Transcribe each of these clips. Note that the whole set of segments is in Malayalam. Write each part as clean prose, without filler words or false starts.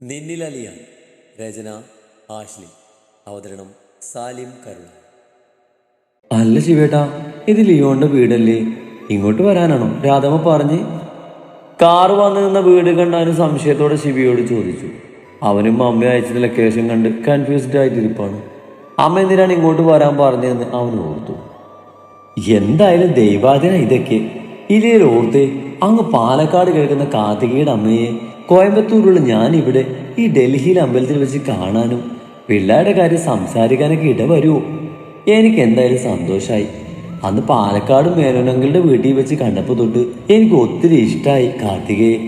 നിന്നിലലിയ രചന ആഷ്ലി. അവതരണം സാലിം കരുള. അല്ല ശിവേട്ടാ, ഇത് ലിയോന്റെ വീടല്ലേ? ഇങ്ങോട്ട് വരാനാണോ രാധമ്മ പറഞ്ഞ്? കാറ് വന്നു നിന്ന വീട് കണ്ടാനും സംശയത്തോടെ ശിവയോട് ചോദിച്ചു. അവനും അമ്മ അയച്ചത് ലൊക്കേഷൻ കണ്ട് കൺഫ്യൂസ്ഡ് ആയിട്ടിരിപ്പാണ്. അമ്മ എന്തിനാണ് ഇങ്ങോട്ട് വരാൻ പറഞ്ഞതെന്ന് അവൻ ഓർത്തു. എന്തായാലും ദൈവാദിന ഇതൊക്കെ ഇതേ ഓർത്തേ. അങ്ങ് പാലക്കാട് കേൾക്കുന്ന കാർത്തികയുടെ അമ്മയെ കോയമ്പത്തൂരുള്ള ഞാനിവിടെ ഈ ഡൽഹിയിൽ അമ്പലത്തിൽ വെച്ച് കാണാനും പിള്ളേരുടെ കാര്യം സംസാരിക്കാനൊക്കെ ഇടവരുമോ? എനിക്ക് എന്തായാലും സന്തോഷമായി. അന്ന് പാലക്കാട് മേനോനങ്ങളുടെ വീട്ടിൽ വെച്ച് കണ്ടപ്പോൾ തൊട്ട് എനിക്ക് ഒത്തിരി ഇഷ്ടമായി കാർത്തികയെ.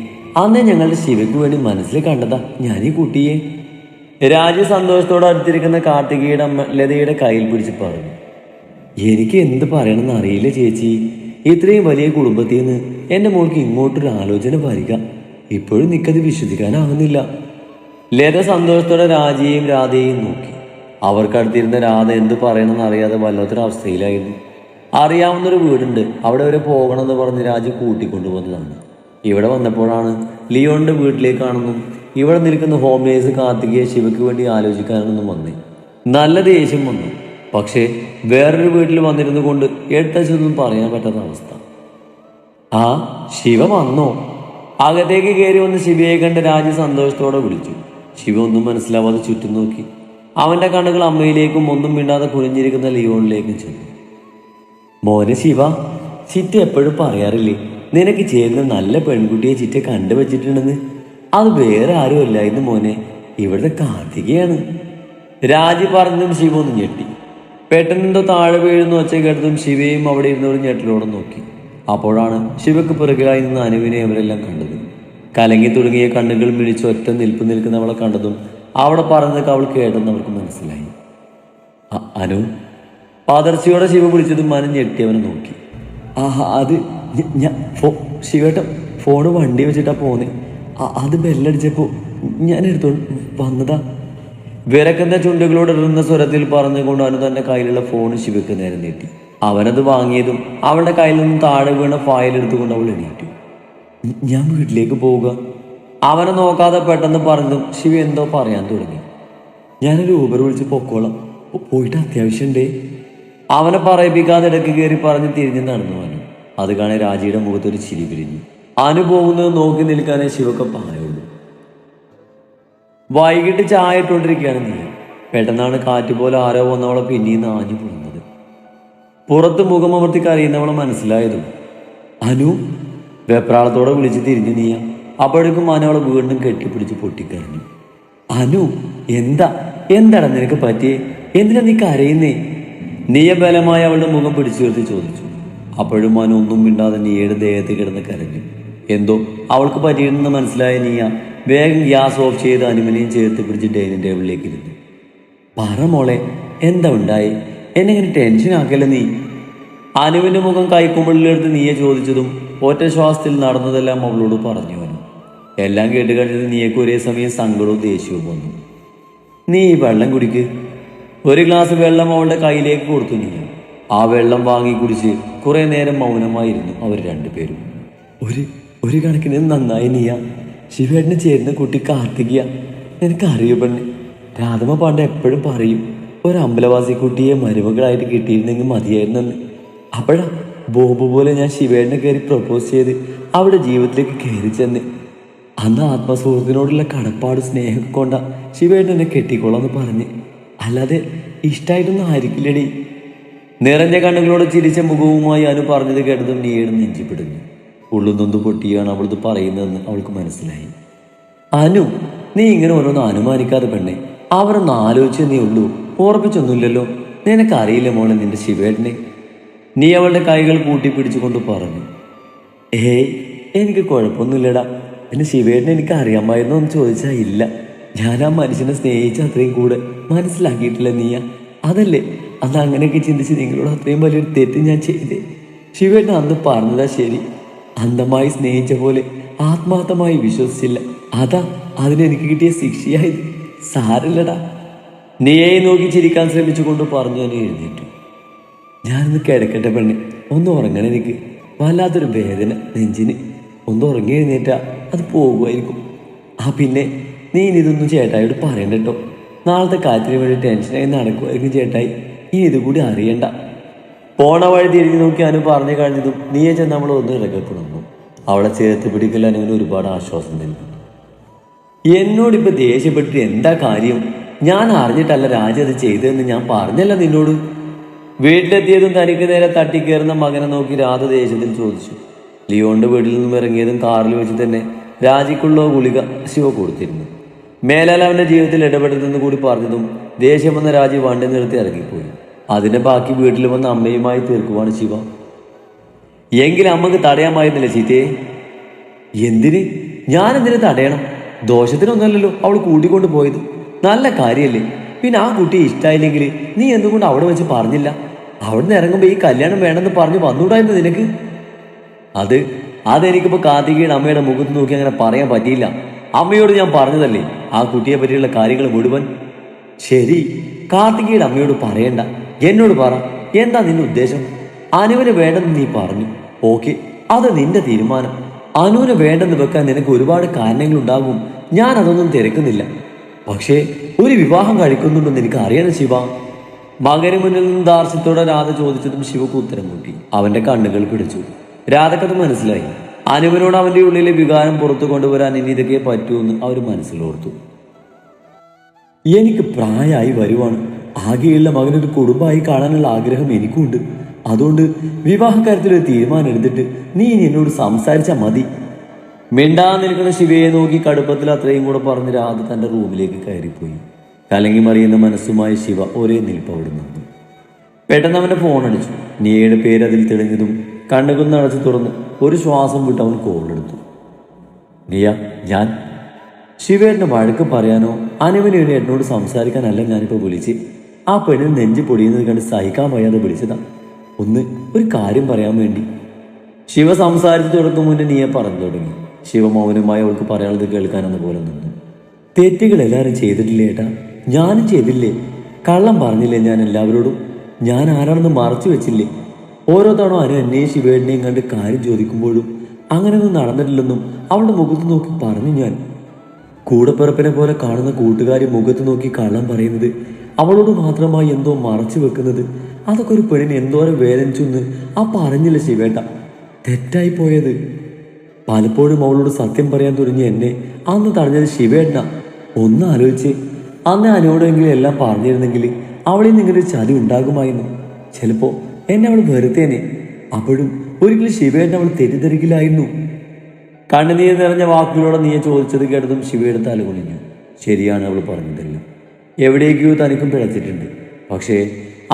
അന്നേ ഞങ്ങളുടെ ശിവയ്ക്ക് വേണ്ടി മനസ്സിൽ കണ്ടതാ ഞാൻ ഈ കുട്ടിയെ. രാജു സന്തോഷത്തോടെ അടുത്തിരിക്കുന്ന കാർത്തികയുടെ അമ്മ ലതയുടെ കയ്യിൽ പിടിച്ച് പറഞ്ഞു. എനിക്ക് എന്ത് പറയണമെന്ന് അറിയില്ല ചേച്ചി. ഇത്രയും വലിയ കുടുംബത്തിൽ നിന്ന് എൻ്റെ മോൾക്ക് ഇങ്ങോട്ടൊരു ആലോചന വരിക ഇപ്പോഴും നിക്കത് വിശ്വസിക്കാനാവുന്നില്ല. ലത സന്തോഷത്തോടെ രാജയെയും രാധയെയും നോക്കി. അവർക്കടുത്തിരുന്ന രാധ എന്ത് പറയണമെന്ന് അറിയാതെ വല്ലാത്തൊരവസ്ഥയിലായിരുന്നു. അറിയാവുന്നൊരു വീടുണ്ട്, അവിടെ വരെ പോകണമെന്ന് പറഞ്ഞ് രാജു കൂട്ടിക്കൊണ്ടുപോകുന്നതാണ്. ഇവിടെ വന്നപ്പോഴാണ് ലിയോന്റെ വീട്ടിലേക്കാണെന്നും ഇവിടെ നിൽക്കുന്ന ഹോം നേഴ്സ് കാർത്തികയെ ശിവയ്ക്ക് വേണ്ടി ആലോചിക്കാനെന്നും വന്നേ. നല്ല ദേഷ്യം വന്നു. പക്ഷേ വേറൊരു വീട്ടിൽ വന്നിരുന്നു കൊണ്ട് എടുത്തൊന്നും പറയാൻ പറ്റാത്ത അവസ്ഥ. ആ ശിവ വന്നോ? അകത്തേക്ക് കയറി വന്ന് ശിവയെ കണ്ട് രാജു സന്തോഷത്തോടെ വിളിച്ചു. ശിവ ഒന്നും മനസ്സിലാവാതെ ചുറ്റും നോക്കി. അവന്റെ കണ്ണുകൾ അമ്മയിലേക്കും ഒന്നും മിണ്ടാതെ കുനിഞ്ഞിരിക്കുന്ന ലിയോണിലേക്കും ചെന്നു. മോനെ ശിവ, ചിറ്റ എപ്പോഴും പറയാറില്ലേ നിനക്ക് ചേരുന്ന നല്ല പെൺകുട്ടിയെ ചിറ്റ കണ്ടുവച്ചിട്ടുണ്ടെന്ന്? അത് വേറെ ആരുമല്ല ഇന്ന് മോനെ, ഇവിടുത്തെ കാർത്തികയാണ്. രാജി പറഞ്ഞതും ശിവ ഒന്ന് ഞെട്ടി. പെട്ടെന്നെന്തോ താഴെ വീഴുന്ന ഒച്ച കേട്ടതും ശിവയും അവിടെ ഇരുന്നവർ ഞെട്ടിലോടെ നോക്കി. അപ്പോഴാണ് ശിവക്ക് പിറകിലായി നിന്ന് അനുവിനെ അവരെല്ലാം കണ്ടത്. കലങ്ങി തുടങ്ങിയ കണ്ണുകൾ മിഴിച്ച് ഒറ്റ നിൽപ്പ് നിൽക്കുന്നവളെ കണ്ടതും അവിടെ പറഞ്ഞതൊക്കെ അവൾ കേട്ടെന്ന് അവർക്ക് മനസ്സിലായി. അനു, പാതർച്ചയോടെ ശിവ വിളിച്ചതും മനു ഞെട്ടിയവനെ നോക്കി. അത് ശിവേട്ട ഫോണ് വണ്ടി വെച്ചിട്ടാ പോന്നെ. അത് ബെല്ലടിച്ചപ്പോ ഞാൻ എടുത്തോണ്ട് വന്നതാ. വിരക്കുന്ന ചുണ്ടുകളോട് ഇടുന്ന സ്വരത്തിൽ പറഞ്ഞുകൊണ്ട് അനു തന്റെ കയ്യിലുള്ള ഫോൺ ശിവക്ക് നേരെ നീട്ടി. അവനത് വാങ്ങിയതും അവളുടെ കയ്യിൽ നിന്നും താഴെ വീണ ഫയൽ എടുത്തുകൊണ്ട് അവൾ എണീറ്റു. ഞാൻ വീട്ടിലേക്ക് പോവുക. അവനെ നോക്കാതെ പെട്ടെന്ന് പറഞ്ഞതും ശിവ എന്തോ പറയാൻ തുടങ്ങി. ഞാനൊരു ഊബർ വിളിച്ച് പൊക്കോളാം, പോയിട്ട് അത്യാവശ്യമുണ്ടേ. അവനെ പറയിപ്പിക്കാതെ ഇടയ്ക്ക് കയറി പറഞ്ഞ് തിരിഞ്ഞ് നടന്നു അനു. അത് കാണാൻ രാജിയുടെ മുഖത്തൊരു ചിരി പിരിഞ്ഞു. അനു പോകുന്നത് നോക്കി നിൽക്കാനേ ശിവക്ക് പായുള്ളൂ. വൈകിട്ട് ചായ ഇട്ടുകൊണ്ടിരിക്കുകയാണ് നീ. പെട്ടെന്നാണ് കാറ്റ് പോലെ ആരോ വന്നവളെ പിന്നീന്ന് ആഞ്ഞു പോകുന്നത്. പുറത്ത് മുഖമമർത്തി കരയുന്നവളെ മനസ്സിലായതും അനു വെപ്രാളത്തോടെ വിളിച്ച് തിരിഞ്ഞു നീയ. അപ്പോഴേക്കും അനു അവളെ വീണ്ടും കെട്ടിപ്പിടിച്ച് പൊട്ടിക്കരഞ്ഞു. അനു, എന്താണ് നിനക്ക് പറ്റിയേ? എന്തിനാ നീ കരയുന്നേ? നീയ ബലമായി അവളുടെ മുഖം പിടിച്ചു നിർത്തി ചോദിച്ചു. അപ്പോഴും അനു ഒന്നും മിണ്ടാതെ നീയുടെ ദേഹത്ത് കിടന്ന് കരഞ്ഞു. എന്തോ അവൾക്ക് പറ്റിയിരുന്നെന്ന് മനസ്സിലായ നീയ വേഗം ഗ്യാസ് ഓഫ് ചെയ്ത് അനുവിനെയും ചേർത്ത് പിടിച്ച് ഡൈനിങ് ടേബിളിലേക്ക് ഇരുന്നു. പറ മോളെ, എന്താ ഉണ്ടായി? എന്നെ ഇങ്ങനെ ടെൻഷൻ ആക്കല്ല നീ. അനുവിന്റെ മുഖം കൈക്കുമ്പിളിലെടുത്ത് നീയെ ചോദിച്ചതും ഒറ്റ ശ്വാസത്തിൽ നടന്നതെല്ലാം അവളോട് പറഞ്ഞു വന്നു. എല്ലാം കേട്ട് കഴിഞ്ഞത് നീയൊക്കെ ഒരേ സമയം സങ്കടവും ദേഷ്യവും വന്നു. നീ ഈ വെള്ളം കുടിക്ക്. ഒരു ഗ്ലാസ് വെള്ളം അവളുടെ കയ്യിലേക്ക് കൊടുത്തു നീ. ആ വെള്ളം വാങ്ങി കുടിച്ച് കുറെ നേരം മൗനമായിരുന്നു അവർ രണ്ടുപേരും. ഒരു കണക്കിന് നന്നായി നീയ. ശിവേട്ടന് ചേരുന്ന കുട്ടി കാർത്തികയ. എനിക്കറിയൂ പെണ്ണ്. രാധമ്മ പണ്ട് എപ്പോഴും പറയും ഒരു അമ്പലവാസി കുട്ടിയെ മരുമകളായിട്ട് കിട്ടിയിരുന്നെങ്കിൽ മതിയായിരുന്നെന്ന്. അപ്പോഴാ ബോബ് പോലെ ഞാൻ ശിവേട്ടനെ കയറി പ്രപ്പോസ് ചെയ്ത് അവിടെ ജീവിതത്തിലേക്ക് കയറി ചെന്ന്. അന്ന് ആത്മസുഹൃത്തിനോടുള്ള കടപ്പാട് സ്നേഹം കൊണ്ട ശിവേട്ടൻ എന്നെ കെട്ടിക്കോളാന്ന് പറഞ്ഞ്, അല്ലാതെ ഇഷ്ടമായിട്ടൊന്നും ആയിരിക്കില്ലടി. നിറഞ്ഞ കണ്ണുകളോട് ചിരിച്ച മുഖവുമായി അനു പറഞ്ഞത് കേട്ടതും നീയുടെ നെഞ്ചിപ്പിടുന്നു. ഉള്ളുനൊന്ത് പൊട്ടിയാണ് അവളത് പറയുന്നതെന്ന് അവൾക്ക് മനസ്സിലായി. അനു, നീ ഇങ്ങനെ ഓരോന്ന് അനുമാനിക്കാതെ പെണ്ണെ. അവരൊന്ന് ആലോചിച്ചേ നീ ഉള്ളൂ, ഓർപ്പിച്ചൊന്നുമില്ലല്ലോ. നിനക്കറിയില്ല മോളെ നിന്റെ ശിവേട്ടനെ. നീ അവളുടെ കൈകൾ കൂട്ടിപ്പിടിച്ചുകൊണ്ട് പറഞ്ഞു. എനിക്ക് കുഴപ്പമൊന്നുമില്ലടാ. എന്റെ ശിവേട്ടനെ എനിക്ക് അറിയാമായിരുന്നോ എന്ന് ചോദിച്ചാൽ ഇല്ല. ഞാൻ ആ മനുഷ്യനെ സ്നേഹിച്ച അത്രയും കൂടെ മനസ്സിലാക്കിയിട്ടില്ല നീയ. അതല്ലേ അന്ന് അങ്ങനെയൊക്കെ ചിന്തിച്ച് നിങ്ങളോട് അത്രയും വലിയൊരു തെറ്റ് ഞാൻ ചെയ്തേ. ശിവേട്ടൻ അന്ന് പറഞ്ഞതാ ശരി. അന്ധമായി സ്നേഹിച്ച പോലെ ആത്മാർത്ഥമായി വിശ്വസിച്ചില്ല. അതാ അതിനെനിക്ക് കിട്ടിയ ശിക്ഷയായത്. സാരല്ലടാ. നീയെ നോക്കി ചിരിക്കാൻ ശ്രമിച്ചുകൊണ്ട് പറഞ്ഞു ഞാൻ എഴുന്നേറ്റു. ഞാനൊന്ന് കിടക്കട്ടെ പെണ്ണെ, ഒന്ന് ഉറങ്ങണ. എനിക്ക് വല്ലാത്തൊരു വേദന നെഞ്ചിന്. ഒന്ന് ഉറങ്ങി എഴുന്നേറ്റാ അത് പോകുമായിരിക്കും. പിന്നെ നീ ഇനി ഇതൊന്നും ചേട്ടായോട് പറയണ്ട കേട്ടോ. നാളത്തെ കാര്യത്തിന് വേണ്ടി ടെൻഷനായി നടക്കുമായിരിക്കും ചേട്ടായി. ഇനി ഇതുകൂടി അറിയണ്ട. പോണ വഴി തിരിഞ്ഞു നോക്കി അനു പറഞ്ഞു കഴിഞ്ഞതും നീയെ ചെന്ന് നമ്മൾ ഒന്ന് ഇറക്കപ്പെടുന്നു. അവളെ ചേർത്ത് പിടിക്കൽ അനുവിന് ഒരുപാട് ആശ്വാസം നൽകി. എന്നോടിപ്പോൾ ദേഷ്യപ്പെട്ടിട്ട് എന്താ കാര്യം? ഞാൻ അറിഞ്ഞിട്ടല്ല രാജ അത് ചെയ്തതെന്ന് ഞാൻ പറഞ്ഞല്ല നിന്നോട്. വീട്ടിലെത്തിയതും തനിക്ക് നേരെ തട്ടിക്കയറുന്ന മകനെ നോക്കി രാധ ദേഷ്യത്തിൽ ചോദിച്ചു. ലിയോന്റെ വീട്ടിൽ നിന്നും ഇറങ്ങിയതും കാറിൽ വെച്ച് തന്നെ രാജിക്കുള്ള ഗുളിക ശിവ കൊടുത്തിരുന്നു. മേലാൽ അവന്റെ ജീവിതത്തിൽ ഇടപെടരുതെന്ന് കൂടി പറഞ്ഞതും ദേഷ്യം വന്ന രാജി വണ്ടി നിർത്തി ഇറങ്ങിപ്പോയി. അതിന്റെ ബാക്കി വീട്ടിൽ വന്ന അമ്മയുമായി തീർക്കുവാണ് ശിവ. എങ്കിലും അമ്മക്ക് തടയാമായിരുന്നില്ല ചീത്തയെ. എന്തിന്? ഞാനെന്തിനു തടയണം? ദോഷത്തിനൊന്നല്ലല്ലോ അവൾ കൂട്ടിക്കൊണ്ട് പോയത്. നല്ല കാര്യമല്ലേ? പിന്നെ ആ കുട്ടിയെ ഇഷ്ടമായില്ലെങ്കിൽ നീ എന്തുകൊണ്ട് അവിടെ വെച്ച് പറഞ്ഞില്ല? അവിടെ നിന്ന് ഇറങ്ങുമ്പോൾ ഈ കല്യാണം വേണമെന്ന് പറഞ്ഞു വന്നുകൂടായിരുന്നു നിനക്ക്? അതെനിക്കിപ്പോൾ കാർത്തികയുടെ അമ്മയുടെ മുഖത്ത് നോക്കി അങ്ങനെ പറയാൻ പറ്റിയില്ല. അമ്മയോട് ഞാൻ പറഞ്ഞതല്ലേ ആ കുട്ടിയെ പറ്റിയുള്ള കാര്യങ്ങൾ മുഴുവൻ. ശരി, കാർത്തികയുടെ അമ്മയോട് പറയണ്ട, എന്നോട് പറ. എന്താ നിന്റെ ഉദ്ദേശം? അനുവിനെ വേണ്ടെന്ന് നീ പറഞ്ഞു. ഓക്കെ, അത് നിന്റെ തീരുമാനം. അനുവിനെ വേണ്ടെന്ന് വെക്കാൻ നിനക്ക് ഒരുപാട് കാരണങ്ങളുണ്ടാകും. ഞാൻ അതൊന്നും തിരക്കുന്നില്ല. പക്ഷേ ഒരു വിവാഹം കഴിക്കുന്നുണ്ടെന്ന് എനിക്ക് അറിയണം ശിവ. മകന് മുന്നിൽ നിന്ന് ദാർശ്യത്തോടെ രാധ ചോദിച്ചതും ശിവക്ക് ഉത്തരം മുട്ടി. അവന്റെ കണ്ണുകൾ പിടിച്ചു. രാധക്കത് മനസ്സിലായി. അനുവിനോട് അവന്റെ ഉള്ളിലെ വികാരം പുറത്തു കൊണ്ടുവരാൻ ഇനി ഇതൊക്കെ പറ്റൂന്ന് അവർ മനസ്സിലോർത്തു. എനിക്ക് പ്രായമായി വരുവാണ്. ആകെയുള്ള മകനൊരു കുടുംബമായി കാണാനുള്ള ആഗ്രഹം എനിക്കുണ്ട്. അതുകൊണ്ട് വിവാഹക്കാര്യത്തിലൊരു തീരുമാനം എടുത്തിട്ട് നീ ഇനി എന്നോട് സംസാരിച്ചാൽ മതി. മിണ്ടാ നിൽക്കുന്ന ശിവയെ നോക്കി കടുപ്പത്തിൽ അത്രയും കൂടെ പറഞ്ഞ് രാധ തന്റെ റൂമിലേക്ക് കയറിപ്പോയി. കലങ്ങി മറിയുന്ന മനസ്സുമായി ശിവ ഒരേ നിൽപ്പ് അവിടെ നിന്നു. പെട്ടെന്ന് അവന്റെ ഫോൺ അടിച്ചു. നീയുടെ പേര് അതിൽ തെളിഞ്ഞതും കണ്ണുകൾ നടച്ചു തുറന്ന് ഒരു ശ്വാസം വിട്ട് അവൻ കോളെടുത്തു. നീയ, ഞാൻ ശിവേട്ടന് വഴക്ക് പറയാനോ അനുവിന് വേണ്ടി എന്നോട് സംസാരിക്കാനല്ല ഞാനിപ്പോൾ വിളിച്ച്. ആ പെണ്ണിന് നെഞ്ച് പൊടിയുന്നത് കണ്ട് സഹിക്കാൻ വയ്യാതെ വിളിച്ചതാ. ഒരു കാര്യം പറയാൻ വേണ്ടി. ശിവ സംസാരിച്ചു തുടക്കം മുന്നേ നീയെ പറഞ്ഞു തുടങ്ങി. ശിവമൗനമായി അവൾക്ക് പറയാനുള്ളത് കേൾക്കാനെന്ന പോലെ നിന്നു. തെറ്റുകൾ എല്ലാവരും ചെയ്തിട്ടില്ലേ ഏട്ടാ? ഞാനും ചെയ്തില്ലേ? കള്ളം പറഞ്ഞില്ലേ ഞാൻ എല്ലാവരോടും? ഞാൻ ആരാണെന്ന് മറച്ചു വെച്ചില്ലേ? ഓരോ തവണ അനു എന്നെയും ശിവേടിനെയും കണ്ട് കാര്യം ചോദിക്കുമ്പോഴും അങ്ങനെയൊന്നും നടന്നിട്ടില്ലെന്നും അവളുടെ മുഖത്ത് നോക്കി പറഞ്ഞു ഞാൻ. കൂടപ്പിറപ്പിനെ പോലെ കാണുന്ന കൂട്ടുകാരി മുഖത്ത് നോക്കി കള്ളം പറയുന്നത്, അവളോട് മാത്രമായി എന്തോ മറച്ചു വെക്കുന്നത്, അതൊക്കെ ഒരു പെണ്ണിന് എന്തോരം വേദനിച്ചെന്ന് ആ പറഞ്ഞില്ല ശിവേട്ട. തെറ്റായി പോയത്. പലപ്പോഴും അവളോട് സത്യം പറയാൻ തുടങ്ങി എന്നെ അന്ന് തടഞ്ഞത് ശിവേട്ടന. ഒന്ന് ആലോചിച്ച്, അന്ന് അനുവോടെങ്കിലും എല്ലാം പറഞ്ഞിരുന്നെങ്കിൽ അവളിൽ നിന്നൊരു ചതി ഉണ്ടാകുമായിരുന്നു. ചിലപ്പോ എന്നെ അവൾ വെറുത്തേനെ. അപ്പോഴും ഒരിക്കലും ശിവേട്ടൻ അവൾ തെറ്റിദ്ധരിക്കില്ലായിരുന്നു. കണ്ണുനീർ നിറഞ്ഞ വാക്കുകളോടെ നീയെ ചോദിച്ചത് കേട്ടതും ശിവയുടെ തല കുനിഞ്ഞു. ശരിയാണ് അവൾ പറഞ്ഞതല്ല. എവിടേക്കോ തനിക്കും പിഴച്ചിട്ടുണ്ട്. പക്ഷേ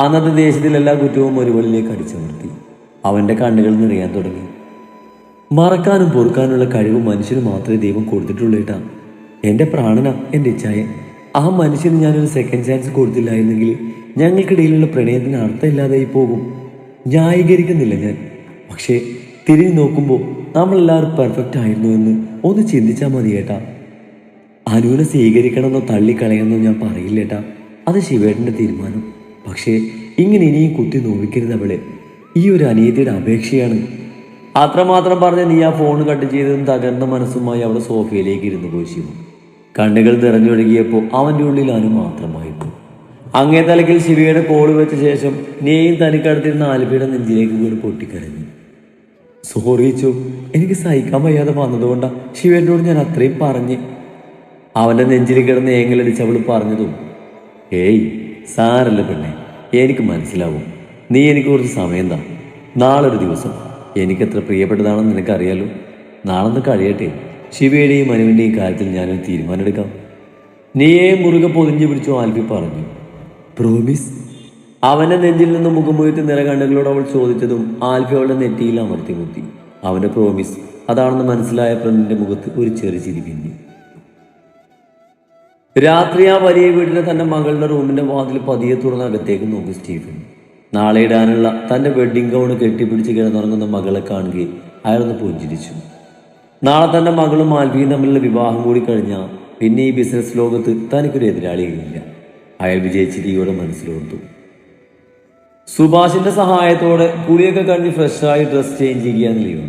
അന്നത്തെ ദേശത്തിൽ എല്ലാ കുറ്റവും ഒരുവളിലേക്ക് അടിച്ചമർത്തി. അവന്റെ കണ്ണുകൾ നിറയാൻ തുടങ്ങി. മറക്കാനും പൊറുക്കാനുള്ള കഴിവ് മനുഷ്യന് മാത്രമേ ദൈവം കൊടുത്തിട്ടുള്ളൂ ഏട്ടാ. എൻ്റെ പ്രാണനാ എൻ്റെ ഇച്ഛായൻ. ആ മനുഷ്യന് ഞാനൊരു സെക്കൻഡ് ചാൻസ് കൊടുത്തില്ലായിരുന്നെങ്കിൽ ഞങ്ങൾക്കിടയിലുള്ള പ്രണയത്തിന് അർത്ഥമില്ലാതായി പോകും. ന്യായീകരിക്കുന്നില്ല ഞാൻ. പക്ഷേ തിരിഞ്ഞു നോക്കുമ്പോൾ നമ്മളെല്ലാവരും പെർഫെക്റ്റ് ആയിരുന്നു എന്ന് ഒന്ന് ചിന്തിച്ചാൽ മതി ഏട്ടാ. അനുവിനെ സ്വീകരിക്കണമെന്നോ തള്ളിക്കളയണമെന്നോ ഞാൻ പറയില്ലേട്ടാ. അത് ശിവേട്ടൻ്റെ തീരുമാനം. പക്ഷേ ഇങ്ങനെ ഇനിയും കുത്തി നോവിക്കരുത് അവളെ. ഈ ഒരു അനിയത്തിയുടെ അപേക്ഷയാണ്. അത്രമാത്രം പറഞ്ഞ് നീ ആ ഫോൺ കട്ട് ചെയ്തതും തകർന്ന മനസ്സുമായി അവിടെ സോഫയിലേക്ക് ഇരുന്നു പോയി ശിവ. കണ്ണുകൾ നിറഞ്ഞൊഴുകിയപ്പോൾ അവൻ്റെ ഉള്ളിൽ അനു മാത്രമായിരുന്നു. അങ്ങേ തലക്കിൽ ശിവയുടെ കോള് വെച്ച ശേഷം നീയും തനിക്കടുത്തിരുന്ന ആൽഫിയുടെ നെഞ്ചിലേക്ക് വീട് പൊട്ടിക്കരഞ്ഞു. സോറി ചോ, എനിക്ക് സഹിക്കാൻ വയ്യാതെ വന്നതുകൊണ്ടാ ശിവേട്ടനോട് ഞാൻ അത്രയും പറഞ്ഞ്. അവൻ്റെ നെഞ്ചിൽ കിടന്ന് ഏങ്ങലടിച്ച് അവൾ പറഞ്ഞതും, ഏയ് സാരല്ല പെണ്ണെ, എനിക്ക് മനസ്സിലാവും. നീ എനിക്ക് കുറച്ച് സമയം താ. നാളൊരു ദിവസം എനിക്കെത്ര പ്രിയപ്പെട്ടതാണെന്ന് നിനക്കറിയാലോ. നാളൊന്ന് കഴിയട്ടെ. ശിവയുടെയും അനുവിൻ്റെയും കാര്യത്തിൽ ഞാനൊരു തീരുമാനമെടുക്കാം. നീയെ മുറുകെ പൊതിഞ്ഞു പിടിച്ചു ആൽഫി പറഞ്ഞു. പ്രോമിസ്? അവൻ്റെ നെഞ്ചിൽ നിന്ന് മുഖമുയർത്തി നിറകണ്ണുകളോട് അവൾ ചോദിച്ചതും ആൽഫി അവളുടെ നെറ്റിയിൽ അമർത്തി മുത്തി. അവൻ്റെ പ്രോമിസ് അതാണെന്ന് മനസ്സിലായ പെണ്ണിൻ്റെ മുഖത്ത് ഒരു ചെറിയ ചിരി പിന്നി. രാത്രി ആ വലിയ വീട്ടിലെ തൻ്റെ മകളുടെ റൂമിൻ്റെ വാതിൽ പതിയെ തുറന്ന് അകത്തേക്ക് നോക്കി സ്റ്റീഫൻ. നാളെ ഇടാനുള്ള തൻ്റെ വെഡ്ഡിംഗ് ഗൗണ് കെട്ടിപ്പിടിച്ച് കിടന്നുറങ്ങുന്ന മകളെ കാണുകയും അയാളൊന്ന് പുഞ്ചിരിച്ചു. നാളെ തൻ്റെ മകളും ആൽഫിയും തമ്മിലുള്ള വിവാഹം കൂടി കഴിഞ്ഞാൽ പിന്നെ ഈ ബിസിനസ് ലോകത്ത് തനിക്കൊരു എതിരാളികളില്ല. അയാൾ വിജയിച്ചിരിയോടെ മനസ്സിലോർത്തു. സുഭാഷിന്റെ സഹായത്തോടെ കുളിയൊക്കെ കഴിഞ്ഞ് ഫ്രഷായി ഡ്രസ് ചേഞ്ച് ചെയ്യുകയാണ് ലിയോൺ.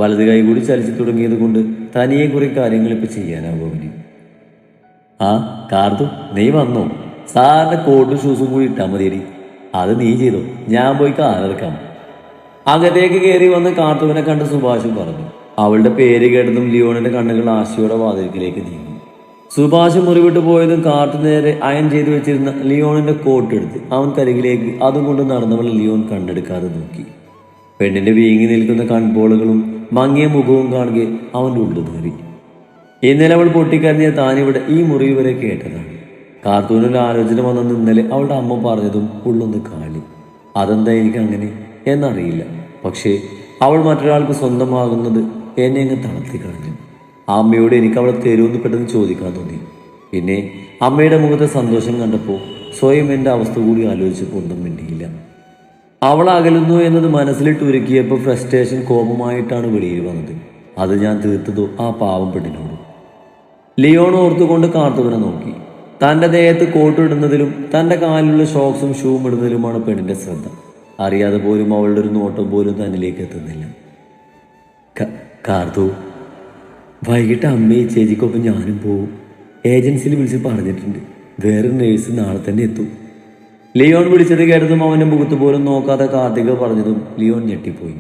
വലത് കൈ കൂടി ചലിച്ചു തുടങ്ങിയത് കൊണ്ട് തനിയെ കുറെ കാര്യങ്ങൾ ഇപ്പൊ ചെയ്യാനാവും അവന്. ആ കാർത്തു, നീ വന്നോ? സാറിന്റെ കോട്ടും ഷൂസും കൂടി ഇട്ടാൽ മതിയടി. അത് നീ ചെയ്തോ, ഞാൻ പോയി കാറിറക്കാം. അകത്തേക്ക് കയറി വന്ന് കാർത്തുവിനെ കണ്ട് സുഭാഷും പറഞ്ഞു. അവളുടെ പേര് കേട്ടതും ലിയോണിന്റെ കണ്ണുകൾ ആശയോടെ വാതിൽക്കിലേക്ക് നീങ്ങി. സുഭാഷ് മുറിവിട്ട് പോയതും കാർത്തു നേരെ അയൺ ചെയ്തു വെച്ചിരുന്ന ലിയോണിന്റെ കോട്ട് എടുത്ത് അവൻ കരികിലേക്ക് അതും കൊണ്ട് നടന്നവൾ ലിയോൺ കണ്ടെടുക്കാതെ നോക്കി. പെണ്ണിന്റെ വീങ്ങി നിൽക്കുന്ന കൺപോളുകളും മങ്ങിയ മുഖവും കാണുക അവൻ്റെ ഉള്ളു കയറി. ഇന്നലെ അവൾ പൊട്ടിക്കരഞ്ഞ താനിവിടെ ഈ മുറിവ് വരെ കേട്ടതാണ്. കാർത്തൂനൊരു ആലോചന വന്നെന്ന് ഇന്നലെ അവളുടെ അമ്മ പറഞ്ഞതും ഉള്ളൊന്ന് കാളി. അതെന്താ എനിക്ക് അങ്ങനെ എന്നറിയില്ല. പക്ഷേ അവൾ മറ്റൊരാൾക്ക് സ്വന്തമാകുന്നത് എന്നെ അങ്ങ് തളർത്തി കളഞ്ഞു. ആ അമ്മയോട് എനിക്ക് അവളെ തരുമെന്ന് പെട്ടെന്ന് ചോദിക്കാൻ തോന്നി. പിന്നെ അമ്മയുടെ മുഖത്തെ സന്തോഷം കണ്ടപ്പോൾ സ്വയം എൻ്റെ അവസ്ഥ കൂടി ആലോചിച്ചപ്പോൾ ഒന്നും മിണ്ടിയില്ല. അവൾ അകലുന്നു എന്നത് മനസ്സിലിട്ട് ഒരുക്കിയപ്പോൾ ഫ്രസ്ട്രേഷൻ കോപമായിട്ടാണ് വെളിയിൽ വന്നത്. അത് ഞാൻ തീർത്തതോ ആ പാവം പെണ്ണിനോട്. ലിയോൺ ഓർത്തുകൊണ്ട് കാർത്തുവിനെ നോക്കി. തൻ്റെ ദേഹത്ത് കോട്ടിടുന്നതിലും തൻ്റെ കാലിലുള്ള ഷോക്സും ഷൂവും ഇടുന്നതിലുമാണ് പെണ്ണിൻ്റെ ശ്രദ്ധ. അറിയാതെ പോലും അവളുടെ ഒരു നോട്ടം പോലും തന്നിലേക്ക് എത്തുന്നില്ല. കാർത്തു, വൈകിട്ട് അമ്മയും ചേച്ചിക്കൊപ്പം ഞാനും പോവും. ഏജൻസിയിൽ വിളിച്ച് പറഞ്ഞിട്ടുണ്ട്. വേറൊരു നേഴ്സ് നാളെ തന്നെ എത്തും. ലിയോൺ വിളിച്ചത് കേട്ടതും അവൻ്റെ മുഖത്ത് പോലും നോക്കാതെ കാർത്തിക പറഞ്ഞതും ലിയോൺ ഞെട്ടിപ്പോയി.